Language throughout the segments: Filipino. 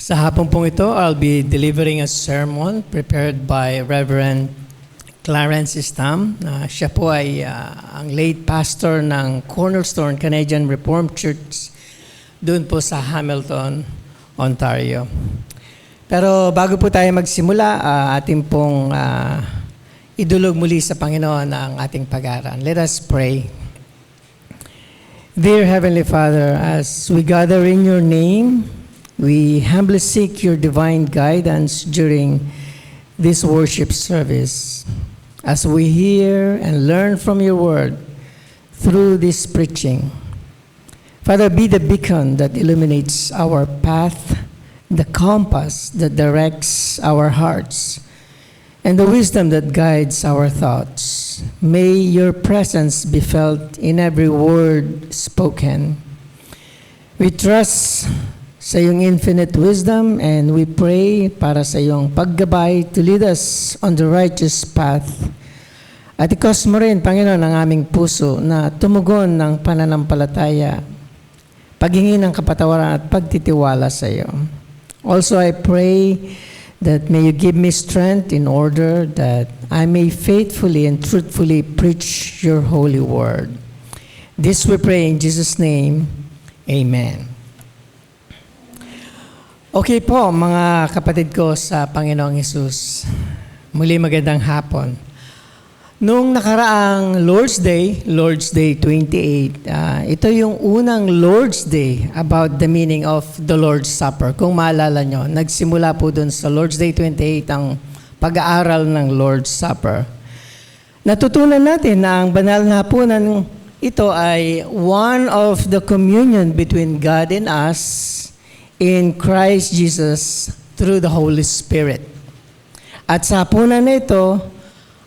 Sa hapon pong ito, I'll be delivering a sermon prepared by Reverend Clarence Istam. Siya po ay ang late pastor ng Cornerstone Canadian Reformed Church doon po sa Hamilton, Ontario. Pero bago po tayo magsimula, ating pong idulog muli sa Panginoon ang ating pag-aaral. Let us pray. Dear Heavenly Father, as we gather in your name, we humbly seek your divine guidance during this worship service as we hear and learn from your word through this preaching. Father, be the beacon that illuminates our path, the compass that directs our hearts, and the wisdom that guides our thoughts. May your presence be felt in every word spoken. We trust sa iyong infinite wisdom, and we pray para sa iyong paggabay to lead us on the righteous path. At ikos mo rin, Panginoon, ang aming puso na tumugon ng pananampalataya, paghingi ng kapatawaran at pagtitiwala sa iyo. Also, I pray that may you give me strength in order that I may faithfully and truthfully preach your holy word. This we pray in Jesus' name. Amen. Okay po, mga kapatid ko sa Panginoong Hesus. Muli magandang hapon. Noong nakaraang Lord's Day 28, ito yung unang Lord's Day about the meaning of the Lord's Supper. Kung maalala nyo, nagsimula po dun sa Lord's Day 28 ang pag-aaral ng Lord's Supper. Natutunan natin na ang banal na hapunan ito ay one of the communion between God and us in Christ Jesus through the Holy Spirit. At sa hapunan na ito,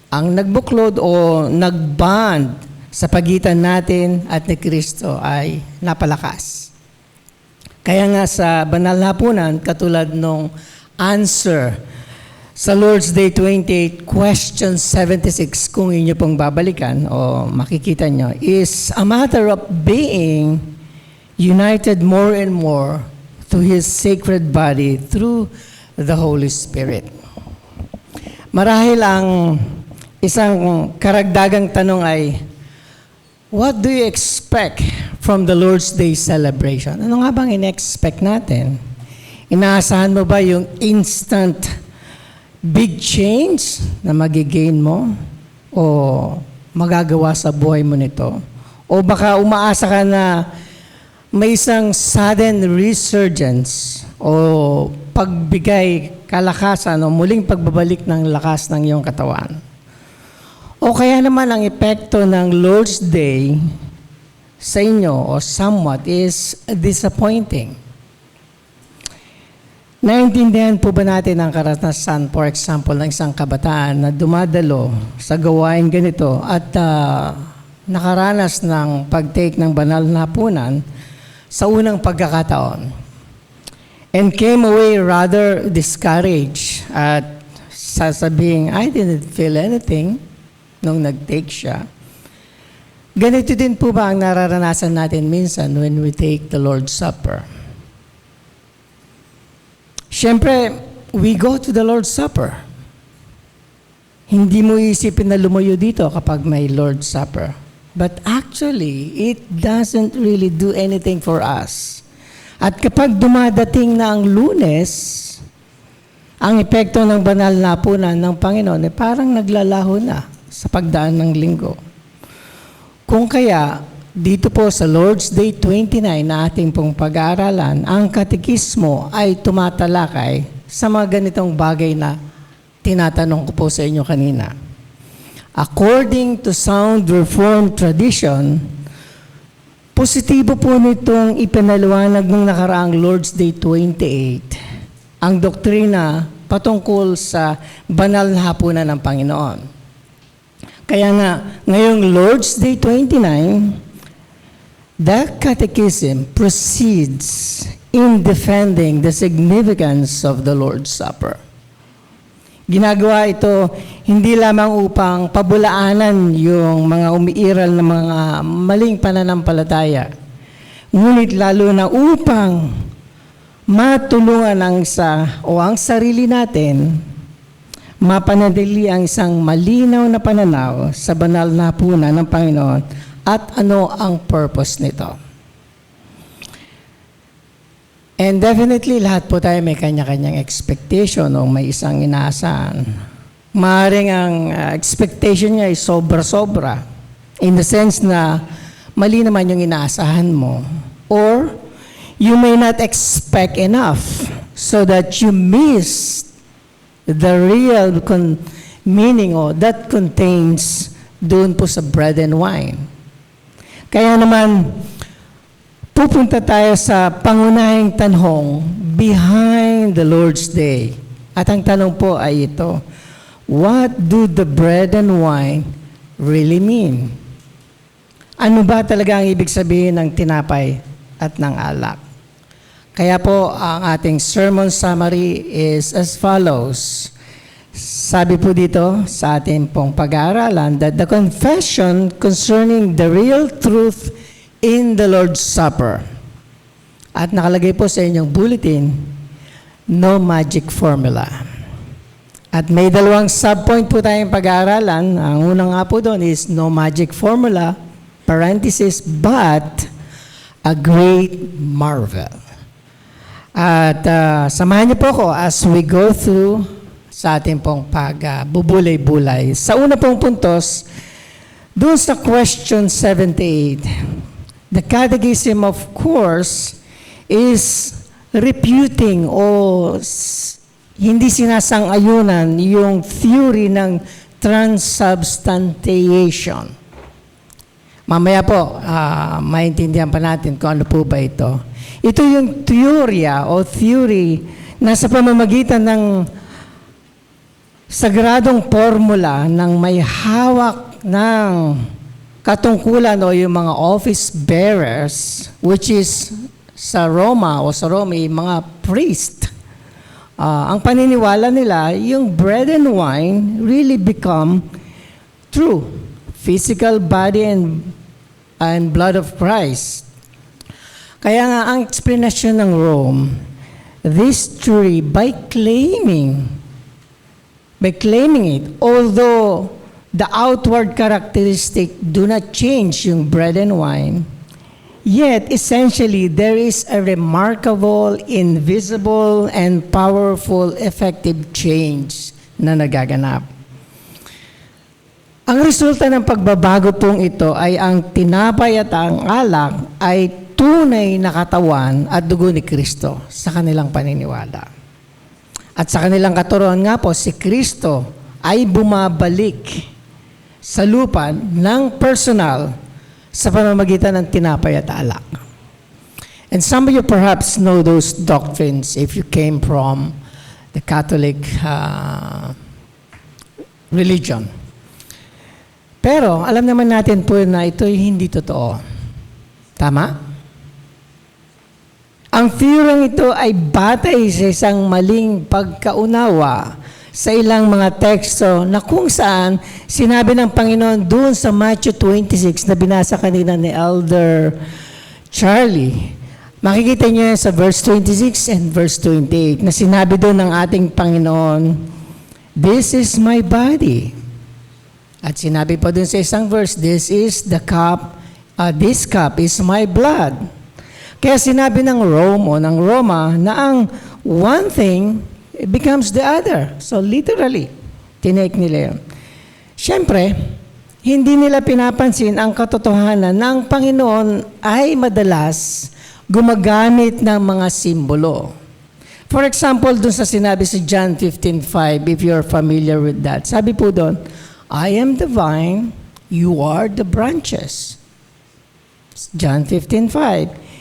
ang nagbuklod o nagbond sa pagitan natin at ni Kristo ay napalakas. Kaya nga sa banal na hapunan, katulad nung answer sa Lord's Day 28, question 76, kung inyo pong babalikan o makikita nyo, is a matter of being united more and more to His sacred body through the Holy Spirit. Marahil ang isang karagdagang tanong ay, what do you expect from the Lord's Day celebration? Ano nga bang in-expect natin? Inaasahan mo ba yung instant big change na magigain mo? O magagawa sa buhay mo nito? O baka umaasa ka na may isang sudden resurgence o pagbigay kalakasan o muling pagbabalik ng lakas ng iyong katawan. O kaya naman ang epekto ng Lord's Day sa inyo o somewhat is disappointing. Naintindihan po ba natin ang karanasan, for example, ng isang kabataan na dumadalo sa gawain ganito at nakaranas ng pag-take ng banal na hapunan sa unang pagkakataon and came away rather discouraged at sasabing, I didn't feel anything nung nag-take siya. Ganito din po ba ang nararanasan natin minsan when we take the Lord's Supper? Siyempre, we go to the Lord's Supper. Hindi mo isipin na lumayo dito kapag may Lord's Supper. But actually, it doesn't really do anything for us. At kapag dumadating na ang Lunes, ang epekto ng banal na hapunan ng Panginoon ay parang naglalaho na sa pagdaan ng linggo. Kung kaya, dito po sa Lord's Day 29 na ating pong pag-aaralan, ang katekismo ay tumatalakay sa mga ganitong bagay na tinatanong ko po sa inyo kanina. According to sound Reformed tradition, positibo po nitong ipinaliwanag ng nakaraang Lord's Day 28 ang doktrina patungkol sa banal na hapunan ng Panginoon. Kaya nga, ngayong Lord's Day 29, the Catechism proceeds in defending the significance of the Lord's Supper. Ginagawa ito hindi lamang upang pabulaanan yung mga umiiral na mga maling pananampalataya, ngunit lalo na upang matulungan ang isa o ang sarili natin mapanatili ang isang malinaw na pananaw sa banal na hapunan ng Panginoon at ano ang purpose nito. And definitely, lahat po tayo may kanya-kanyang expectation o may isang inaasahan. Maaaring ang expectation niya ay sobra-sobra in the sense na mali naman yung inaasahan mo. Or you may not expect enough so that you miss the real meaning o that contains doon po sa bread and wine. Kaya naman, pupunta tayo sa pangunahing tanong behind the Lord's Day. At ang tanong po ay ito, what do the bread and wine really mean? Ano ba talaga ang ibig sabihin ng tinapay at ng alak? Kaya po, ang ating sermon summary is as follows. Sabi po dito sa ating pong pag-aaralan that the confession concerning the real truth in the Lord's Supper. At nakalagay po sa inyong bulletin, no magic formula. At may dalawang subpoint po tayong pag-aaralan. Ang unang nga po doon is no magic formula, parenthesis, but a great marvel. At samahan niyo po ako as we go through sa ating pong pagbubulay-bulay. Sa una pong puntos, doon sa question 78, the Catechism, of course, is refuting o hindi sinasang-ayunan yung theory ng transubstantiation. Mamaya po, maintindihan pa natin kung ano po ba ito. Ito yung teorya o theory na sa pamamagitan ng sagradong formula ng may hawak ng katungkulan o yung mga office bearers, which is sa Roma o sa Rome, mga priest. Ang paniniwala nila, yung bread and wine really become true physical body and blood of Christ. Kaya nga ang explanation ng Rome, this theory by claiming it, although the outward characteristic do not change yung bread and wine, yet essentially there is a remarkable, invisible, and powerful effective change na nagaganap. Ang resulta ng pagbabago pong ito ay ang tinapay at ang alak ay tunay na katawan at dugo ni Kristo sa kanilang paniniwala. At sa kanilang katuruan nga po, si Kristo ay bumabalik sa lupa ng personal sa pamamagitan ng tinapay at alak. And some of you perhaps know those doctrines if you came from the Catholic religion. Pero alam naman natin po na ito ay hindi totoo. Tama? Ang theory ito ay batay sa isang maling pagkaunawa sa ilang mga teksto na kung saan sinabi ng Panginoon doon sa Matthew 26 na binasa kanina ni Elder Charlie. Makikita niyo sa verse 26 and verse 28 na sinabi doon ng ating Panginoon, "This is my body." At sinabi pa doon sa isang verse, "This is the cup, this cup is my blood." Kaya sinabi ng Rome o ng Roma na ang one thing becomes the other. So literally, tinake nila yun. Siyempre, hindi nila pinapansin ang katotohanan na ang Panginoon ay madalas gumagamit ng mga simbolo. For example, dun sa sinabi sa John 15:5, if you're familiar with that, sabi po doon, I am the vine, you are the branches. John 15:5.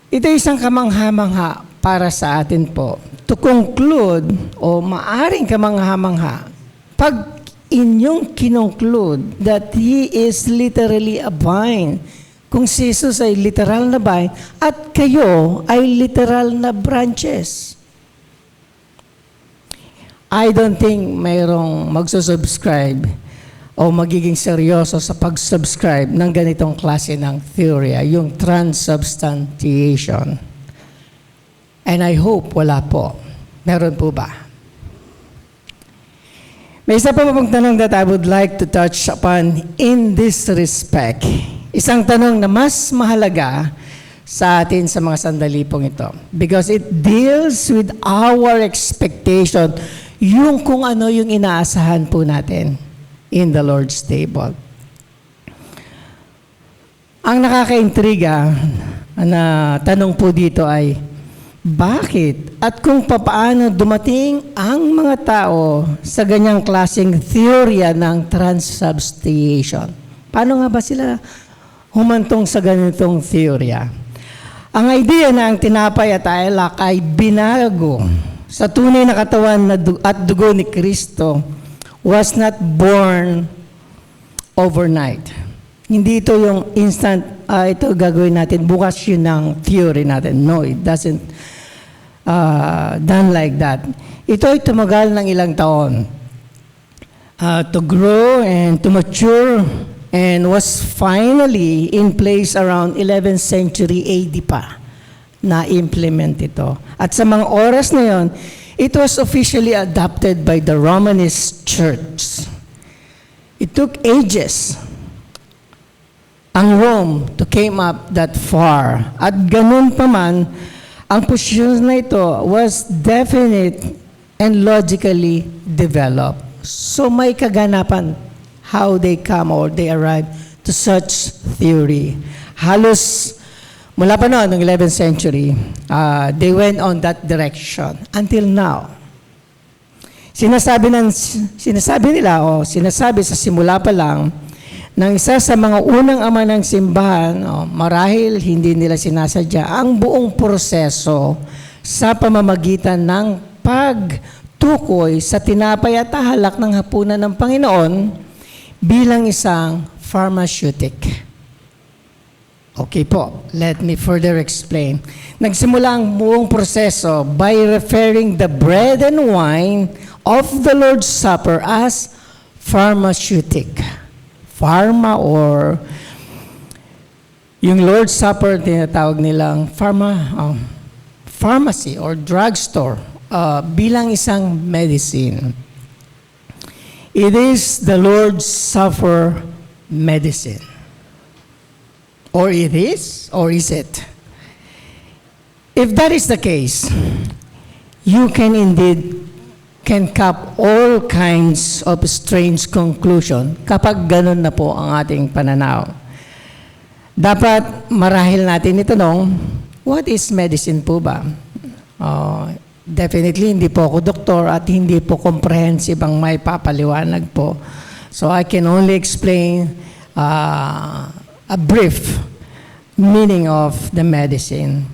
Ito isang kamangha-mangha para sa atin po. To conclude, o maaring kamangha-mangha, pag inyong kinongclude that He is literally a vine, kung si Jesus ay literal na vine, at kayo ay literal na branches. I don't think mayroong magsusubscribe o magiging seryoso sa pag-subscribe ng ganitong klase ng theory, yung transubstantiation. And I hope wala po. Meron po ba? May isa pa pong tanong that I would like to touch upon in this respect. Isang tanong na mas mahalaga sa atin sa mga sandali pong ito. Because it deals with our expectation, yung kung ano yung inaasahan po natin in the Lord's table. Ang nakakaintriga na tanong po dito ay, bakit at kung papaano dumating ang mga tao sa ganyang klaseng teorya ng transubstantiation? Paano nga ba sila humantong sa ganitong teorya? Ang idea na ang tinapay at alak ay binago sa tunay na katawan at dugo ni Kristo was not born overnight. Hindi ito yung instant, ito gagawin natin, bukas yun ang theory natin. No, it doesn't done like that. Ito ay tumagal ng ilang taon to grow and to mature and was finally in place around 11th century AD pa na implement ito. At sa mga oras na yon, it was officially adopted by the Romanist Church. It took ages ang Rome to came up that far. At ganun pa man, ang posisyon na ito was definite and logically developed. So may kaganapan how they come or they arrive to such theory. Halos mula pa noon, ng 11th century, they went on that direction until now. Sinasabi nila sinasabi sa simula pa lang ng isa sa mga unang ama ng simbahan, marahil hindi nila sinasadya ang buong proseso sa pamamagitan ng pagtukoy sa tinapay at halak ng hapunan ng Panginoon bilang isang pharmaceutic. Okay po, let me further explain. Nagsimula ang buong proseso by referring the bread and wine of the Lord's Supper as pharmaceutic. Pharma or yung Lord's Supper, tinatawag nilang pharmacy or drugstore bilang isang medicine. It is the Lord's Supper medicine. Or it is, or is it? If that is the case, you can indeed cap all kinds of strange conclusion kapag ganun na po ang ating pananaw. Dapat marahil natin itanong, what is medicine po ba? Definitely, hindi po ako doktor at hindi po comprehensive ang may papaliwanag po. So I can only explain a brief meaning of the medicine.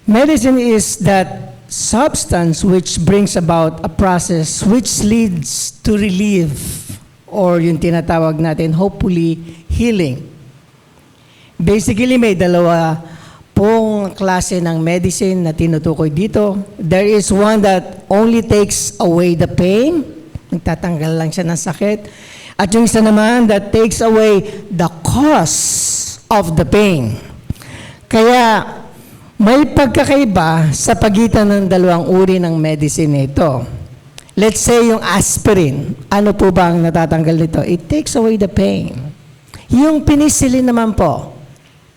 Medicine is that substance which brings about a process which leads to relief or yung tinatawag natin, hopefully, healing. Basically, may dalawa pong klase ng medicine na tinutukoy dito. There is one that only takes away the pain. Nagtatanggal lang siya ng sakit. At yung isa naman that takes away the cause of the pain. Kaya, may pagkakaiba sa pagitan ng dalawang uri ng medicine ito. Let's say yung aspirin. Ano po ba ang natatanggal nito? It takes away the pain. Yung penicillin naman po,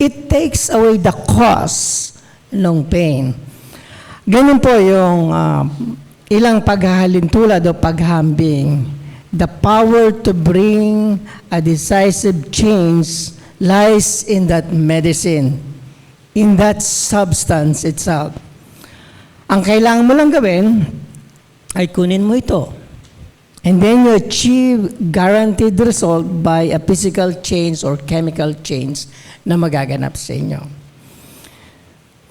it takes away the cause ng pain. Ganun po yung ilang paghahalin tulad o paghambing. The power to bring a decisive change lies in that medicine, in that substance itself. Ang kailangan mo lang gawin ay kunin mo ito. And then you achieve guaranteed result by a physical change or chemical change na magaganap sa inyo.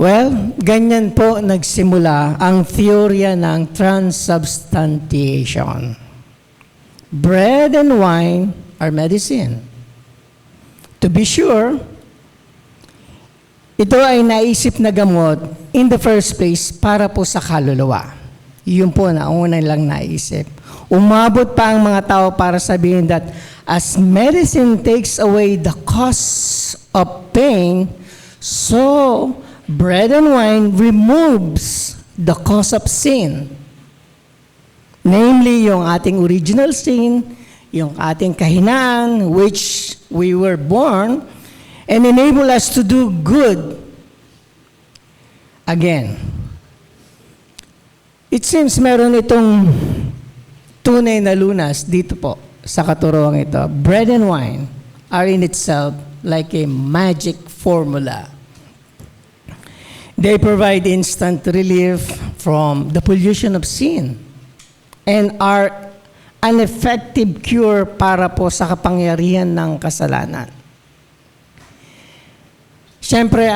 Well, ganyan po nagsimula ang teorya ng transubstantiation. Bread and wine are medicine. To be sure, ito ay naisip na gamot in the first place para po sa kaluluwa. Yun po na una lang naisip. Umabot pa ang mga tao para sabihin that as medicine takes away the cause of pain, so bread and wine removes the cause of sin. Namely, yung ating original sin, yung ating kahinaan, which we were born, and enable us to do good again. It seems meron itong tunay na lunas dito po sa katuruang ito. Bread and wine are in itself like a magic formula. They provide instant relief from the pollution of sin and are an effective cure para po sa kapangyarihan ng kasalanan. Siyempre,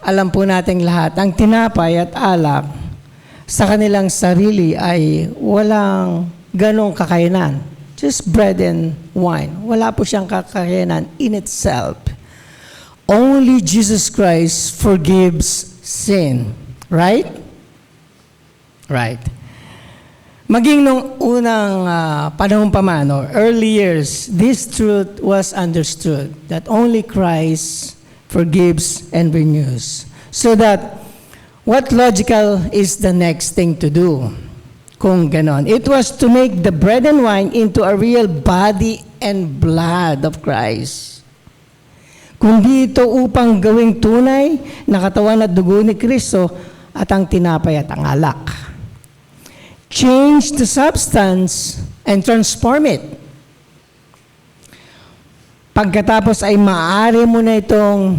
alam po nating lahat, ang tinapay at alak sa kanilang sarili ay walang ganong kakayanan. Just bread and wine. Wala po siyang kakayanan in itself. Only Jesus Christ forgives sin. Right? Right. Maging nung unang panahon pa man, or early years, this truth was understood that only Christ forgives and renews. So that, what logical is the next thing to do? Kung ganon. It was to make the bread and wine into a real body and blood of Christ. Kundi ito upang gawing tunay na katawan at dugo ni Kristo at ang tinapay at ang alak. Change the substance and transform it. Pagkatapos ay maaari mo na itong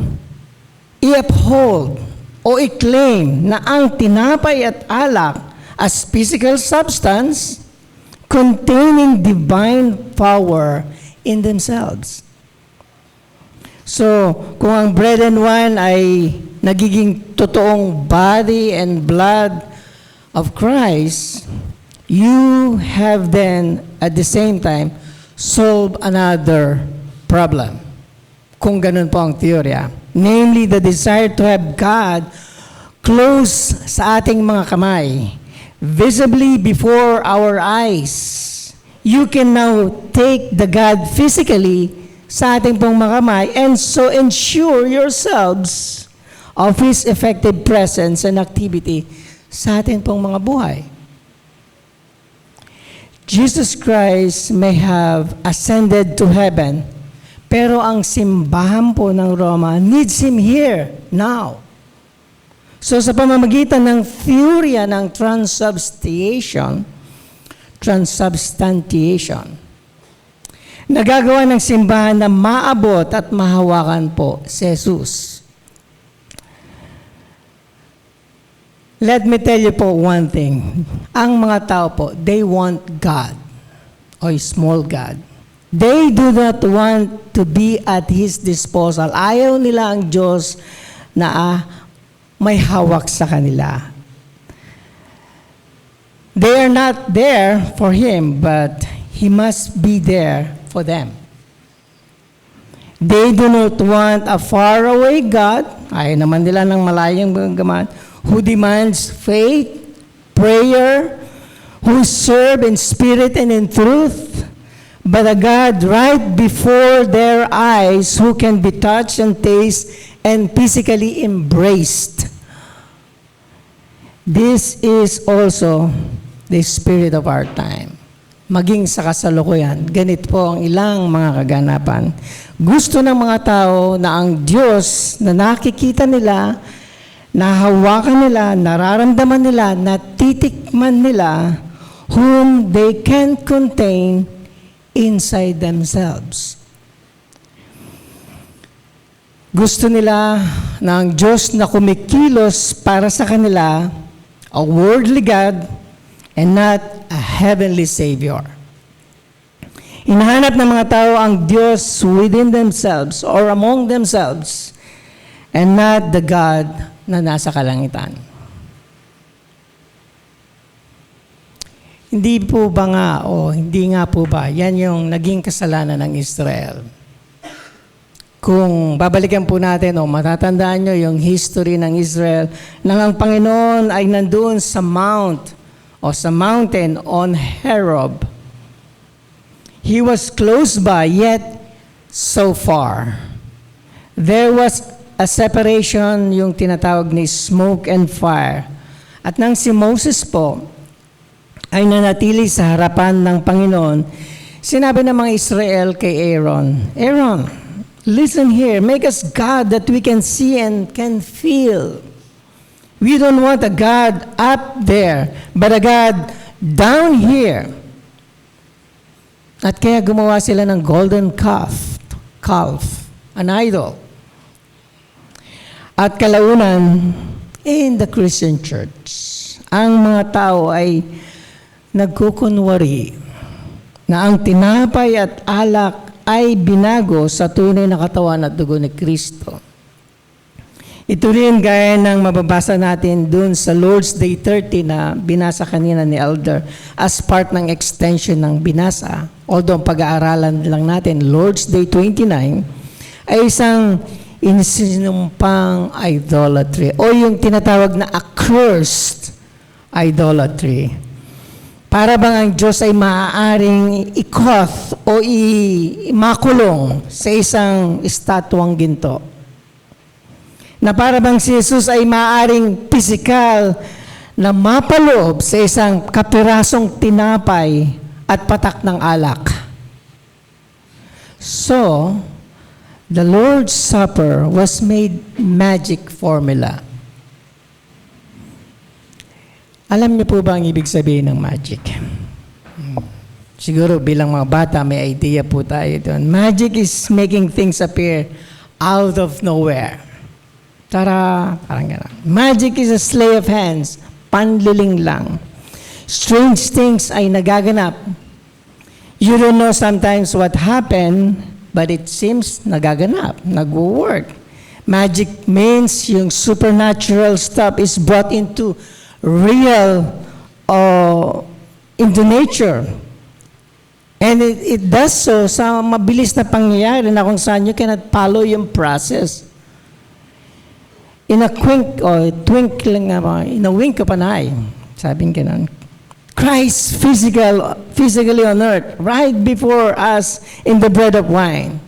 i-uphold o i-claim na ang tinapay at alak as physical substance containing divine power in themselves. So, kung ang bread and wine ay nagiging totoong body and blood of Christ, you have then, at the same time, solved another problem. Kung ganun po ang teorya. Namely, the desire to have God close sa ating mga kamay, visibly before our eyes. You can now take the God physically sa ating pong mga kamay and so ensure yourselves of His effective presence and activity sa ating pong mga buhay. Jesus Christ may have ascended to heaven, pero ang simbahan po ng Roma needs Him here, now. So sa pamamagitan ng theory ng transubstantiation, nagagawa ng simbahan na maabot at mahawakan po si Jesus. Let me tell you po one thing. Ang mga tao po, they want God, o small God. They do not want to be at His disposal. Ayaw nila ang Diyos na may hawak sa kanila. They are not there for Him, but He must be there for them. They do not want a faraway God, ayaw naman nila ng malayong gaman, who demands faith, prayer, who serve in spirit and in truth, but a God right before their eyes who can be touched and tasted and physically embraced. This is also the spirit of our time. Maging sa kasalukuyan, ganito po ang ilang mga kaganapan. Gusto ng mga tao na ang Diyos na nakikita nila, nahawakan nila, nararamdaman nila, natitikman nila, whom they can't contain inside themselves. Gusto nila na ang Diyos na kumikilos para sa kanila, a worldly God, and not a heavenly Savior. Hinahanap ng mga tao ang Diyos within themselves or among themselves, and not the God na nasa kalangitan. Hindi po ba nga, o hindi nga po ba, yan yung naging kasalanan ng Israel. Kung babalikan po natin, o matatandaan nyo yung history ng Israel, nang ang Panginoon ay nandoon sa mountain on Horeb. He was close by, yet so far. There was a separation, yung tinatawag ni smoke and fire. At nang si Moses po ay nanatili sa harapan ng Panginoon, sinabi ng mga Israel kay Aaron, Aaron, listen here, make us God that we can see and can feel. We don't want a God up there, but a God down here. At kaya gumawa sila ng golden calf, an idol. At kalaunan, in the Christian church, ang mga tao ay nagkukunwari na ang tinapay at alak ay binago sa tunay na katawan at dugo ni Kristo. Ito rin gaya ng mababasa natin dun sa Lord's Day 30 na binasa kanina ni Elder as part ng extension ng binasa. Although pag-aaralan lang natin, Lord's Day 29 ay isang insinumpang idolatry o yung tinatawag na accursed idolatry. Para bang ang Diyos ay maaaring ikoth o makulong sa isang estatwang ginto. Na para bang si Jesus ay maaaring pisikal na mapaloob sa isang kapirasong tinapay at patak ng alak. So, the Lord's Supper was made magic formula. Alam niyo po ba ang ibig sabihin ng magic? Siguro bilang mga bata may idea po tayo doon. Magic is making things appear out of nowhere. Tara, parang gano'n. Magic is a sleight of hands, panliling lang. Strange things ay nagaganap. You don't know sometimes what happened, but it seems nagaganap, nag-work. Magic means yung supernatural stuff is brought into real into nature. And it does so sa mabilis na pangyayari na kung saan you cannot follow yung process. In a wink of an eye, sabing ganun. Christ physically on earth, right before us in the bread of wine.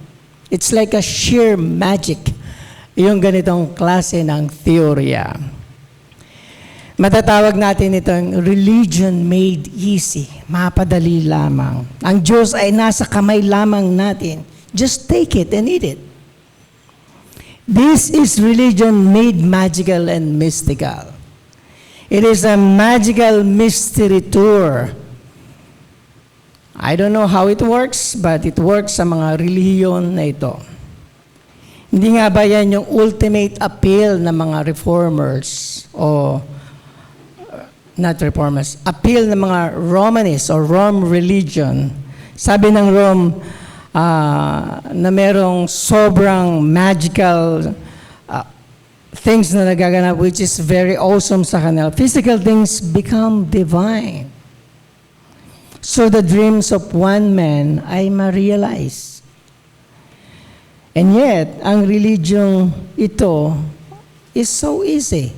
It's like a sheer magic, yung ganitong klase ng teorya. Matatawag natin itong religion made easy, mapadali lamang. Ang Diyos ay nasa kamay lamang natin. Just take it and eat it. This is religion made magical and mystical. It is a magical mystery tour. I don't know how it works, but it works sa mga relihiyon na ito. Hindi nga ba yan yung ultimate appeal ng mga reformers o not reformers, appeal ng mga Romanists or Rome religion? Sabi ng Rome na merong sobrang magical things na nagaganap which is very awesome sa kanila. Physical things become divine. So the dreams of one man ay ma-realize. And yet, ang religion ito is so easy.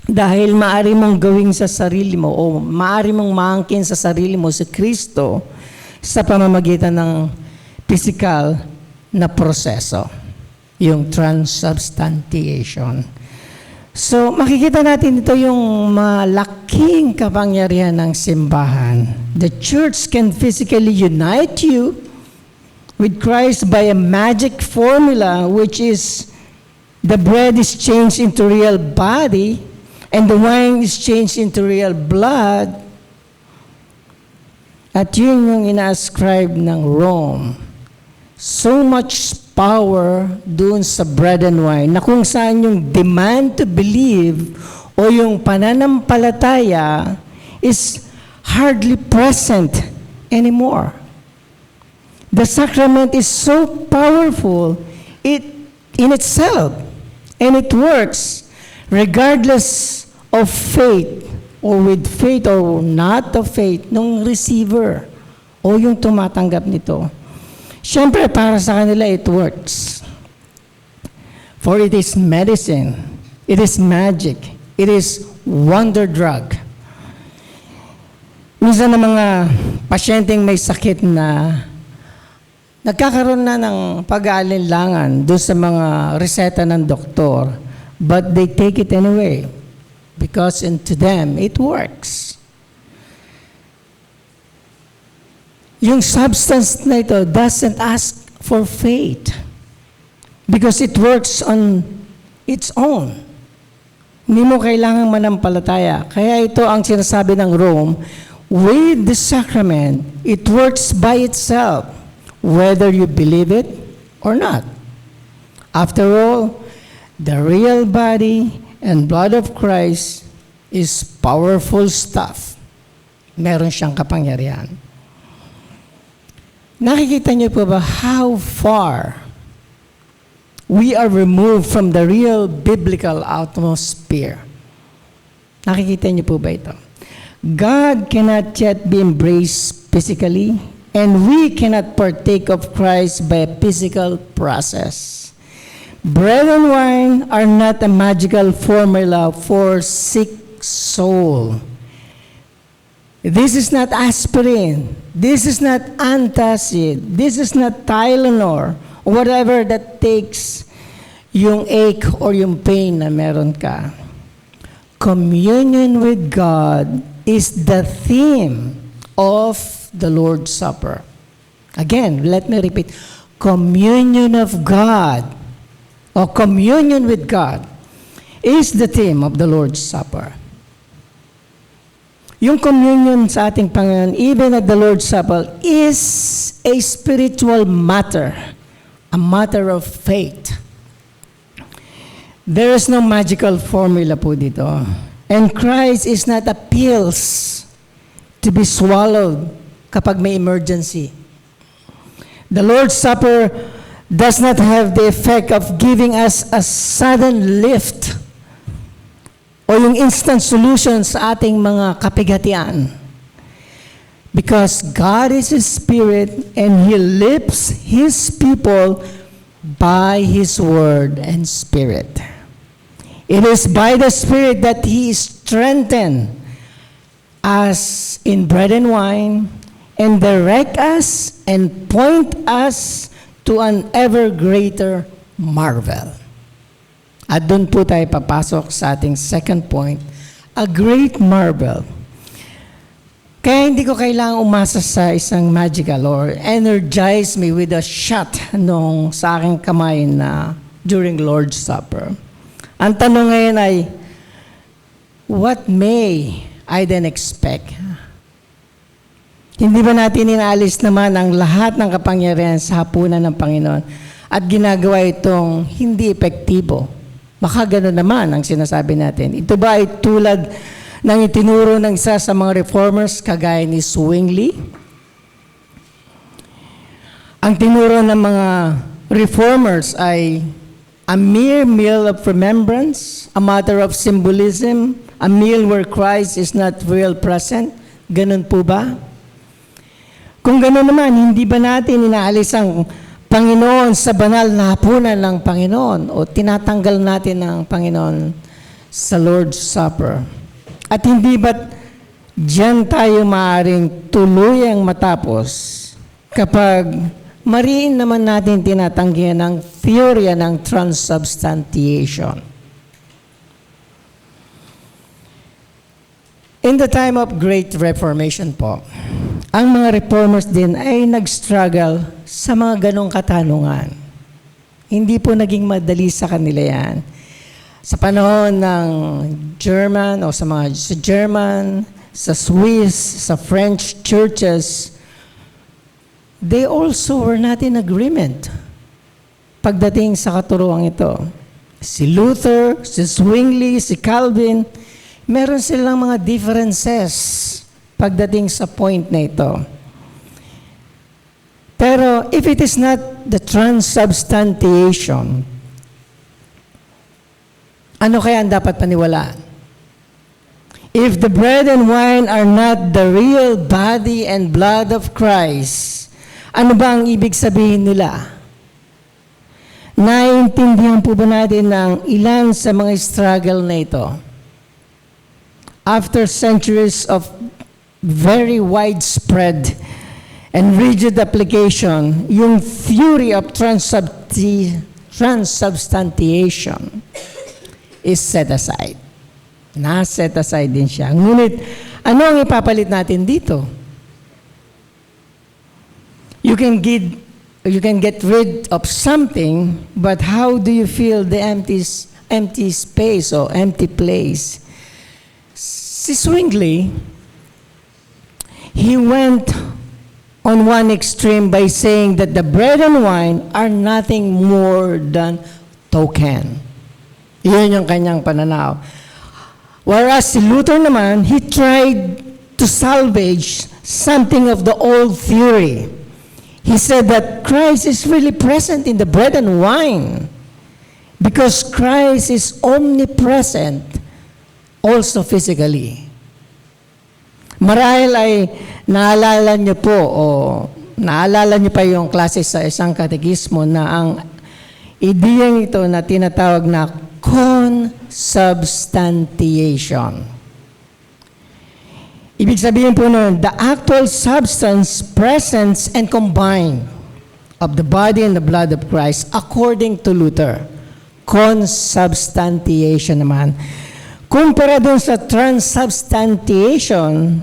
Dahil maaari mong gawin sa sarili mo o maaari mong maangkin sa sarili mo si Kristo sa pamamagitan ng physical na proseso, yung transubstantiation. So, makikita natin ito yung malaking kapangyarihan ng simbahan. The church can physically unite you with Christ by a magic formula, which is the bread is changed into real body and the wine is changed into real blood. At yun yung ina-ascribe ng Rome. So much power doon sa bread and wine na kung saan yung demand to believe o yung pananampalataya is hardly present anymore. The sacrament is so powerful in itself, and it works regardless of faith or with faith or not of faith nung receiver o yung tumatanggap nito. Siyempre, para sa kanila, it works. For it is medicine. It is magic. It is wonder drug. Minsan ng mga pasyenteng may sakit na nagkakaroon na ng pag-aalinlangan doon sa mga reseta ng doktor, but they take it anyway because into them, it works. Yung substance na ito doesn't ask for faith because it works on its own. Hindi mo kailangang manampalataya. Kaya ito ang sinasabi ng Rome, with the sacrament, it works by itself, whether you believe it or not. After all, the real body and blood of Christ is powerful stuff. Meron siyang kapangyarihan. Nakikita niyo po ba how far we are removed from the real biblical atmosphere? Nakikita niyo po ba ito? God cannot yet be embraced physically, and we cannot partake of Christ by a physical process. Bread and wine are not a magical formula for sick soul. This is not aspirin. This is not antacid. This is not Tylenol. Whatever that takes yung ache or yung pain na meron ka. Communion with God is the theme of the Lord's Supper. Again, let me repeat. Communion of God or communion with God is the theme of the Lord's Supper. Yung communion sa ating Panginoon, even at the Lord's Supper, is a spiritual matter, a matter of faith. There is no magical formula po dito. And Christ is not a pills to be swallowed kapag may emergency. The Lord's Supper does not have the effect of giving us a sudden lift o yung instant solution sa ating mga kapigatian. Because God is His Spirit and He lifts His people by His Word and Spirit. It is by the Spirit that He strengthens us in bread and wine and direct us and point us to an ever greater marvel. At doon po tayo papasok sa ating second point, a great marvel. Kaya hindi ko kailangang umasa sa isang magical or energize me with a shot nung sa aking kamay na during Lord's Supper. Ang tanong ngayon ay, what may I then expect? Hindi ba natin inaalis naman ang lahat ng kapangyarihan sa hapunan ng Panginoon at ginagawa itong hindi epektibo? Baka gano'n naman ang sinasabi natin. Ito ba ay tulad ng itinuro ng isa sa mga reformers kagaya ni Zwingli? Ang tinuro ng mga reformers ay a mere meal of remembrance, a matter of symbolism, a meal where Christ is not real present. Ganun po ba? Kung gano'n naman, hindi ba natin inaalis ang Panginoon sa banal na hapunan ng Panginoon o tinatanggal natin ang Panginoon sa Lord's Supper? At hindi ba't diyan tayo maaaring tuluyang matapos kapag mariin naman natin tinatanggihan ang theory ng transubstantiation? In the time of Great Reformation po, ang mga reformers din ay nag-struggle sa mga ganong katanungan. Hindi po naging madali sa kanila yan. Sa panahon ng German o sa German, sa Swiss, sa French churches, they also were not in agreement pagdating sa katuruang ito. Si Luther, si Zwingli, si Calvin, meron silang mga differences pagdating sa point na ito. Pero if it is not the transubstantiation, ano kaya ang dapat paniwalaan? If the bread and wine are not the real body and blood of Christ, ano ba ang ibig sabihin nila? Naiintindihan po ba natin ng ilan sa mga struggle na ito? After centuries of very widespread and rigid application, yung theory of transubstantiation is set aside. Na-set aside din siya. Ngunit, ano ang ipapalit natin dito? You can get rid of something, but how do you fill the empty space or empty place? Si Zwingli, he went on one extreme by saying that the bread and wine are nothing more than token. Iyon yung kanyang pananaw. Whereas si Luther naman, he tried to salvage something of the old theory. He said that Christ is really present in the bread and wine because Christ is omnipresent also physically. Marahil ay naalala niyo po o naalala niyo pa yung klase sa isang katekismo na ang ideyang ito na tinatawag na consubstantiation. Ibig sabihin po nun, the actual substance, presence, and combined of the body and the blood of Christ according to Luther. Consubstantiation naman. Kumpara dun sa transubstantiation,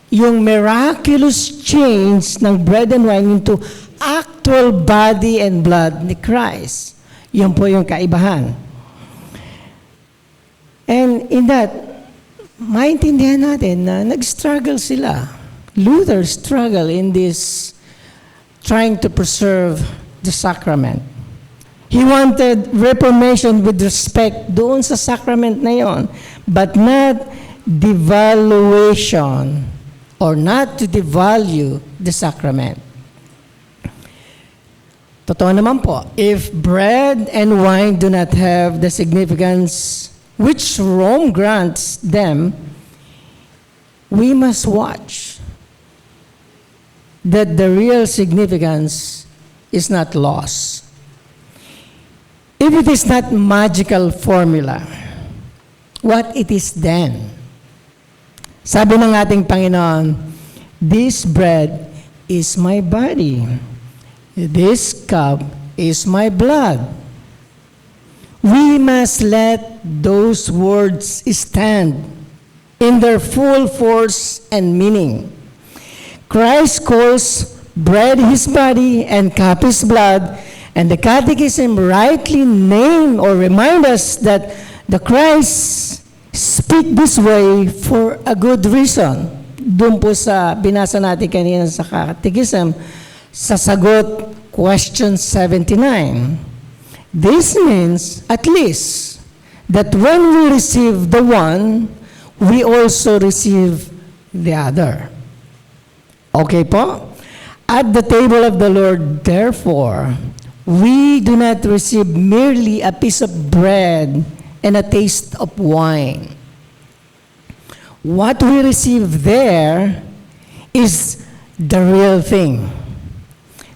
yung miraculous change ng bread and wine into actual body and blood ni Christ. Yun po yung kaibahan. And in that, maintindihan natin na nag-struggle sila. Luther struggled in this trying to preserve the sacrament. He wanted reformation with respect doon sa sacrament na yon, but not devaluation or not to devalue the sacrament. Totoo naman po, if bread and wine do not have the significance which Rome grants them, we must watch that the real significance is not lost. If it is not magical formula, what it is then? Sabi ng ating Panginoon, this bread is my body. This cup is my blood. We must let those words stand in their full force and meaning. Christ calls bread his body and cup his blood, and the Catechism rightly name or remind us that the Christ speak this way for a good reason. Doon po sa binasa natin kanina sa Catechism, sa sagot, question 79. This means, at least, that when we receive the one, we also receive the other. Okay po? At the table of the Lord, therefore, we do not receive merely a piece of bread and a taste of wine. What we receive there is the real thing,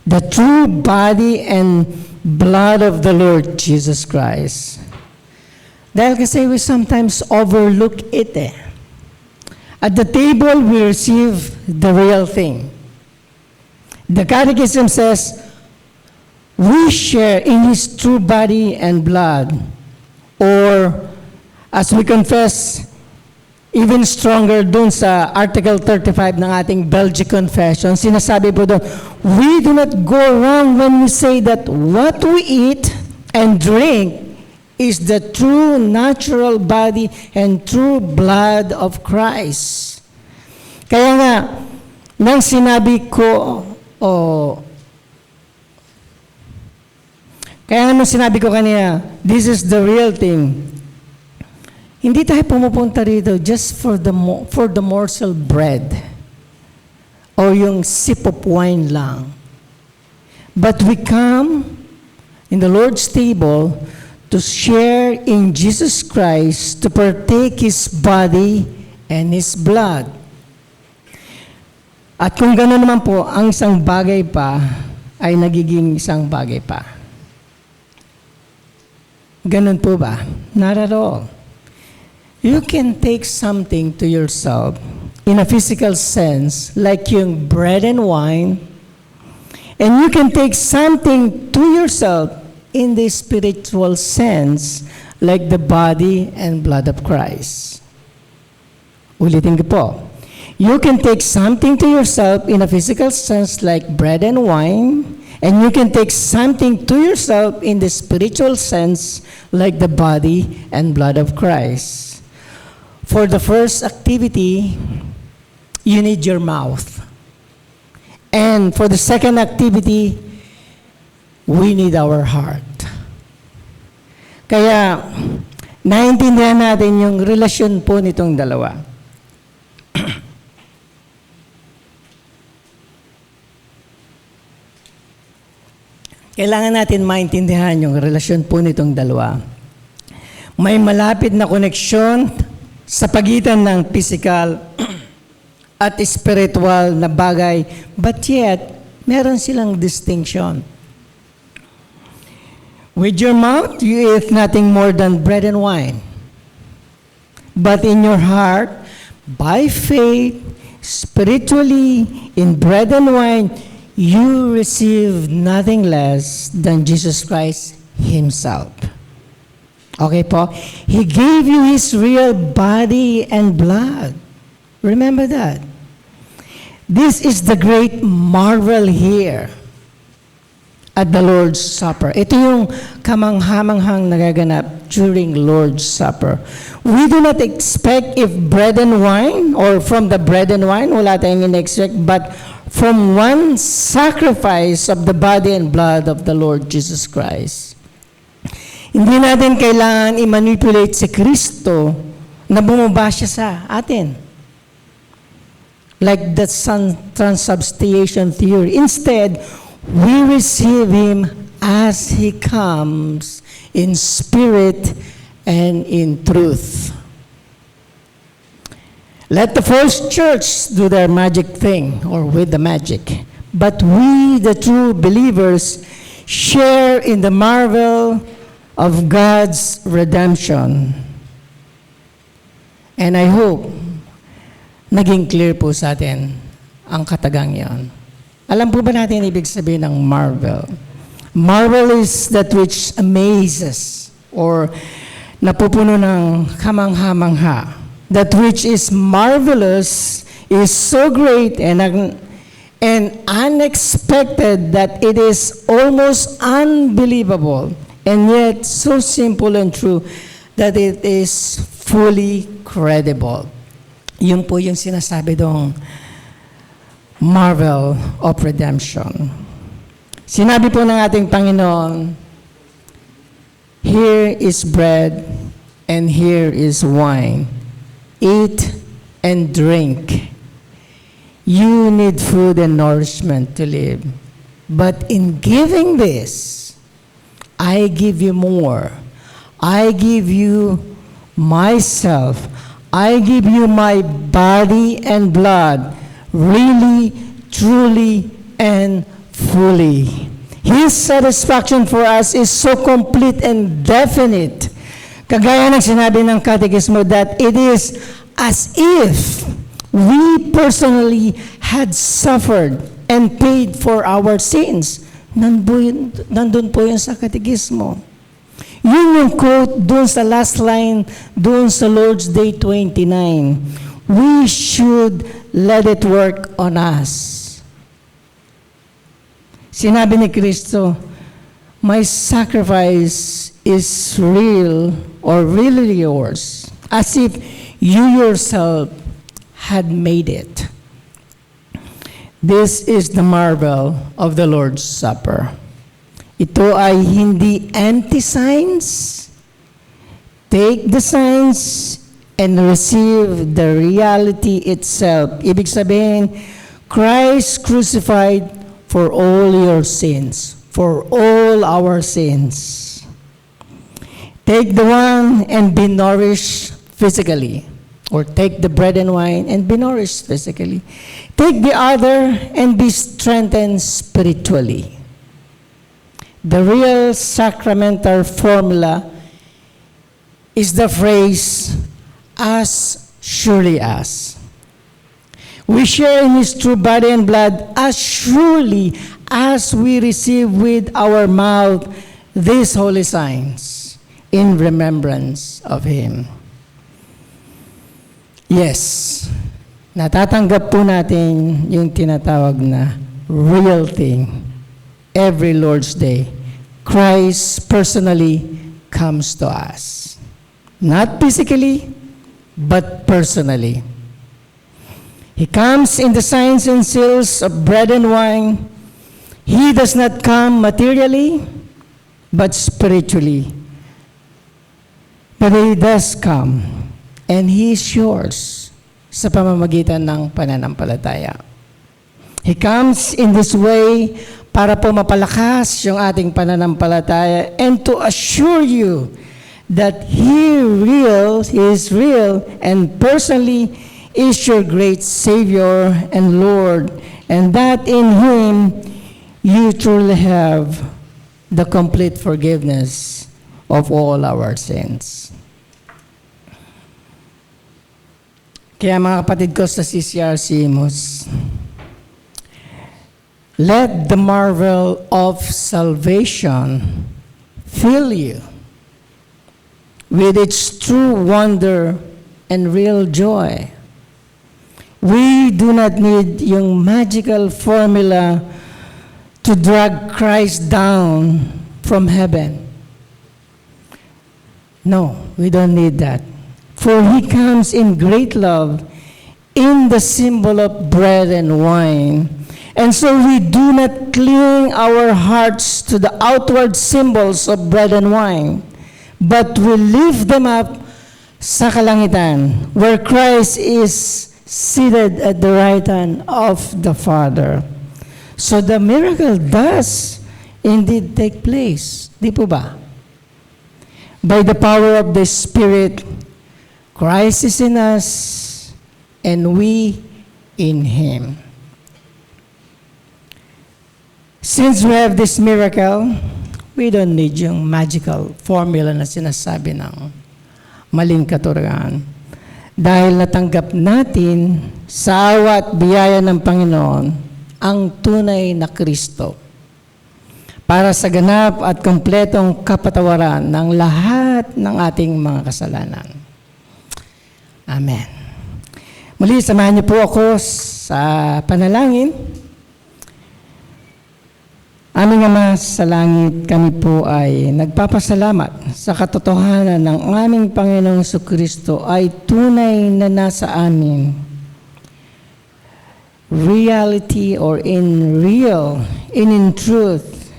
the true body and blood of the Lord Jesus Christ. Dahil kasi we sometimes overlook it eh. At the table, we receive the real thing. The Catechism says, we share in His true body and blood. Or, as we confess, even stronger dun sa Article 35 ng ating Belgic Confession, sinasabi po doon, we do not go wrong when we say that what we eat and drink is the true natural body and true blood of Christ. Kaya nga, nang sinabi ko, kanina, this is the real thing. Hindi tayo pumupunta rito just for the morsel bread o yung sip of wine lang. But we come in the Lord's table to share in Jesus Christ, to partake His body and His blood. At kung gano'n naman po, ang isang bagay pa ay nagiging isang bagay pa. Ganun po ba? Not at all. You can take something to yourself in a physical sense, like yung bread and wine, And you can take something to yourself in the spiritual sense, like the body and blood of Christ. Ulitin ko po. You can take something to yourself in a physical sense, like bread and wine, and you can take something to yourself in the spiritual sense, like the body and blood of Christ. For the first activity, you need your mouth. And for the second activity, we need our heart. Kaya, naintindihan natin yung relasyon po nitong dalawa. Kailangan natin maintindihan yung relasyon po nitong dalawa. May malapit na koneksyon sa pagitan ng physical at spiritual na bagay, but yet, meron silang distinction. With your mouth, you eat nothing more than bread and wine. But in your heart, by faith, spiritually, in bread and wine, you receive nothing less than Jesus Christ Himself. Okay po? He gave you His real body and blood. Remember that. This is the great marvel here at the Lord's Supper. Ito yung kamanghamanghang nagaganap during Lord's Supper. We do not expect if bread and wine, or from the bread and wine, wala tayong in-expect, but from one sacrifice of the body and blood of the Lord Jesus Christ. Hindi natin kailangan i-manipulate si Kristo na bumaba siya sa atin. Like the transubstantiation theory. Instead, we receive Him as He comes in spirit and in truth. Let the first church do their magic thing, or with the magic. But we, the true believers, share in the marvel of God's redemption. And I hope naging clear po sa atin ang katagang yon. Alam po ba natin ibig sabihin ng marvel? Marvel is that which amazes, or napupuno ng kamangha-mangha. That which is marvelous is so great and unexpected that it is almost unbelievable, and yet so simple and true that it is fully credible. Yun po yung sinasabi dong marvel of redemption. Sinabi po ng ating Panginoon, here is bread and here is wine. Eat and drink. You need food and nourishment to live. But in giving this, I give you more. I give you myself. I give you my body and blood, really, truly, and fully. His satisfaction for us is so complete and definite. Kagaya ng sinabi ng Catechismo that it is as if we personally had suffered and paid for our sins. Nandun po yun sa Catechismo. Yun yung quote dun sa last line, dun sa Lord's Day 29. We should let it work on us. Sinabi ni Kristo, my sacrifice is real or really yours, as if you yourself had made it. This is the marvel of the Lord's Supper. Ito ay hindi empty signs. Take the signs and receive the reality itself. Ibig sabihin, Christ crucified for all your sins, for all our sins. Take the one and be nourished physically, or take the bread and wine and be nourished physically. Take the other and be strengthened spiritually. The real sacramental formula is the phrase, as surely as. We share in His true body and blood as surely as we receive with our mouth these holy signs in remembrance of Him. Yes, natatanggap po natin yung tinatawag na real thing every Lord's Day. Christ personally comes to us. Not physically, but personally. He comes in the signs and seals of bread and wine. He does not come materially, but spiritually. But He does come, and He is yours sa pamamagitan ng pananampalataya. He comes in this way para po mapalakas yung ating pananampalataya and to assure you that He is real and personally is your great Savior and Lord, and that in Him you truly have the complete forgiveness of all our sins. Kaya mga kapatid ko sa CCRC Imus, let the marvel of salvation fill you with its true wonder and real joy. We do not need yung magical formula to drag Christ down from heaven. No, we don't need that. For He comes in great love in the symbol of bread and wine. And so we do not cling our hearts to the outward symbols of bread and wine, but we lift them up sa kalangitan, where Christ is seated at the right hand of the Father. So the miracle does indeed take place. Di po ba? By the power of the Spirit, Christ is in us, and we in Him. Since we have this miracle, we don't need yung magical formula na sinasabi ng maling katuruan. Dahil natanggap natin sa awa at biyaya ng Panginoon ang tunay na Kristo para sa ganap at kompletong kapatawaran ng lahat ng ating mga kasalanan. Amen. Muli, samahan niyo po ako sa panalangin. Aming Ama sa langit, kami po ay nagpapasalamat sa katotohanan ng aming Panginoong Jesucristo ay tunay na nasa amin. Reality or in truth,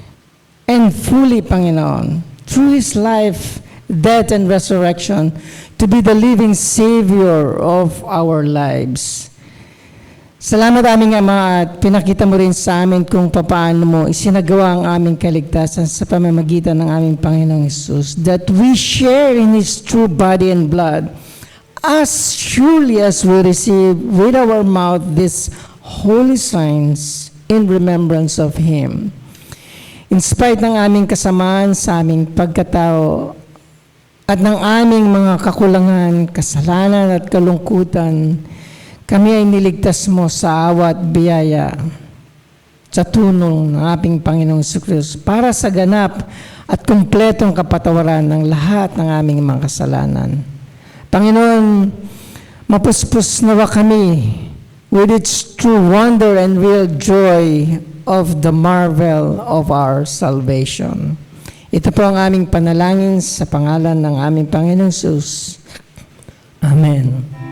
and fully, Panginoon, through His life, death, and resurrection, to be the living Savior of our lives. Salamat aming Ama at pinakita mo rin sa amin kung paano mo isinagawa ang aming kaligtasan sa pamamagitan ng aming Panginoong Hesus, that we share in His true body and blood as surely as we receive with our mouth these holy signs in remembrance of Him. In spite ng aming kasamaan sa aming pagkatao at ng aming mga kakulangan, kasalanan at kalungkutan, kami ay niligtas mo sa awa at biyaya sa tulong ng ating Panginoong Jesucristo para sa ganap at kumpletong kapatawaran ng lahat ng aming mga kasalanan. Panginoon, mapuspos nawa kami with its true wonder and real joy of the marvel of our salvation. Ito po ang aming panalangin sa pangalan ng aming Panginoong Jesus. Amen.